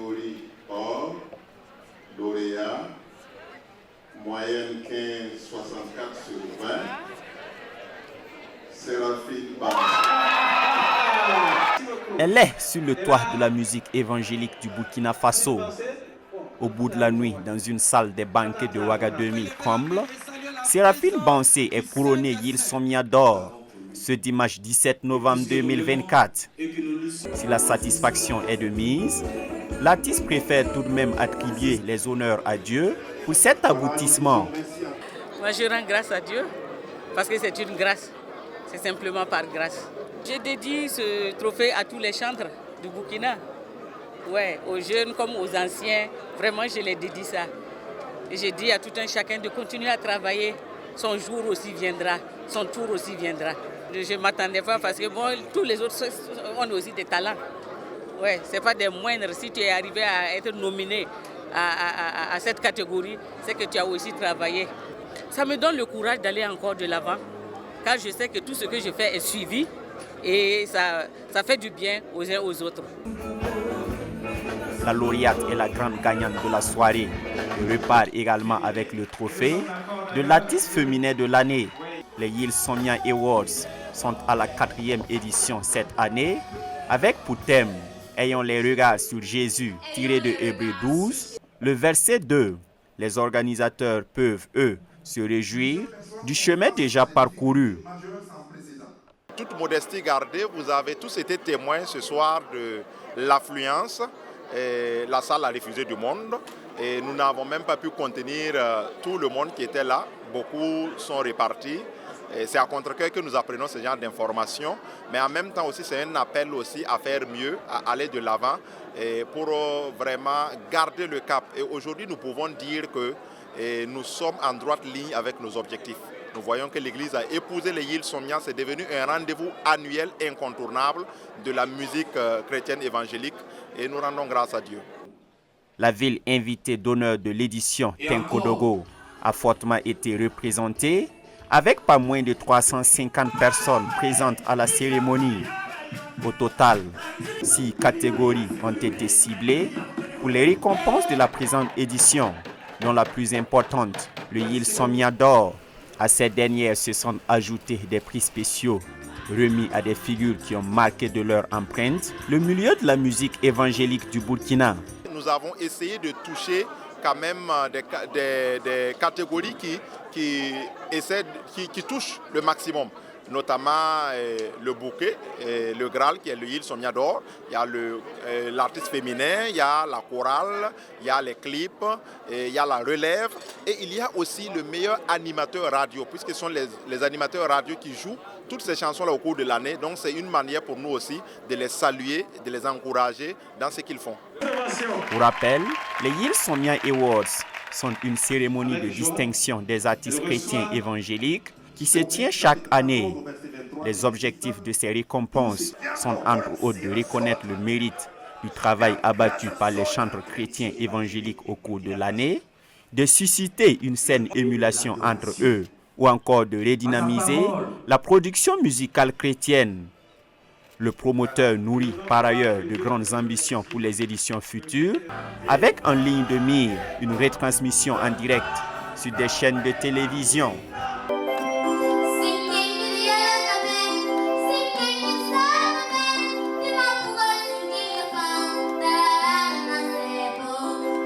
catégorie or, lauréat, moyenne 15,64 sur 20, Séraphine Bam. Elle est sur le toit de la musique évangélique du Burkina Faso. Au bout de la nuit, dans une salle des banquets de Ouaga 2000 comble, Séraphine Bansé est couronnée Yil Somia d'or ce dimanche 17 novembre 2024. Si la satisfaction est de mise, l'artiste préfère tout de même attribuer les honneurs à Dieu pour cet aboutissement. Moi, je rends grâce à Dieu parce que c'est une grâce. C'est simplement par grâce. J'ai dédié ce trophée à tous les chantres du Burkina. Ouais, aux jeunes comme aux anciens. Vraiment, je les dédie ça. Et j'ai dit à tout un chacun de continuer à travailler. Son jour aussi viendra. Son tour aussi viendra. Je ne m'attendais pas parce que bon, tous les autres ont aussi des talents. Ouais, ce n'est pas des moindres. Si tu es arrivé à être nominé à cette catégorie, c'est que tu as aussi travaillé. Ça me donne le courage d'aller encore de l'avant, car je sais que tout ce que je fais est suivi et ça fait du bien aux uns aux autres. La lauréate est la grande gagnante de la soirée et repart également avec le trophée de l'artiste féminin de l'année. Les Yil Somia Awards sont à la 4e édition cette année, avec pour thème « Ayant les regards sur Jésus » tiré de Hébreux 12, le verset 2. Les organisateurs peuvent, eux, se réjouir du chemin déjà parcouru. Toute modestie gardée, vous avez tous été témoins ce soir de l'affluence. La salle a refusé du monde et nous n'avons même pas pu contenir tout le monde qui était là. Beaucoup sont repartis. C'est à contre-cœur que nous apprenons ce genre d'informations, mais en même temps aussi c'est un appel aussi à faire mieux, à aller de l'avant pour vraiment garder le cap. Et aujourd'hui nous pouvons dire que nous sommes en droite ligne avec nos objectifs. Nous voyons que l'Église a épousé les Yil Somia, c'est devenu un rendez-vous annuel incontournable de la musique chrétienne évangélique et nous rendons grâce à Dieu. La ville invitée d'honneur de l'édition Tenkodogo a fortement été représentée avec pas moins de 350 personnes présentes à la cérémonie. Au total, 6 catégories ont été ciblées pour les récompenses de la présente édition, dont la plus importante, le Yil Somia d'or. À ces dernières se sont ajoutés des prix spéciaux remis à des figures qui ont marqué de leur empreinte le milieu de la musique évangélique du Burkina. Nous avons essayé de toucher quand même des catégories qui touchent le maximum, notamment le bouquet, le Graal qui est le Yil Somia d'or, il y a l'artiste féminin, il y a la chorale, il y a les clips, il y a la relève et il y a aussi le meilleur animateur radio, puisque ce sont les animateurs radio qui jouent toutes ces chansons-là au cours de l'année. Donc c'est une manière pour nous aussi de les saluer, de les encourager dans ce qu'ils font. Pour rappel, les Yil Somia Awards sont une cérémonie de distinction des artistes chrétiens évangéliques qui se tient chaque année. Les objectifs de ces récompenses sont entre autres de reconnaître le mérite du travail abattu par les chantres chrétiens évangéliques au cours de l'année, de susciter une saine émulation entre eux ou encore de redynamiser la production musicale chrétienne. Le promoteur nourrit par ailleurs de grandes ambitions pour les éditions futures, avec en ligne de mire une retransmission en direct sur des chaînes de télévision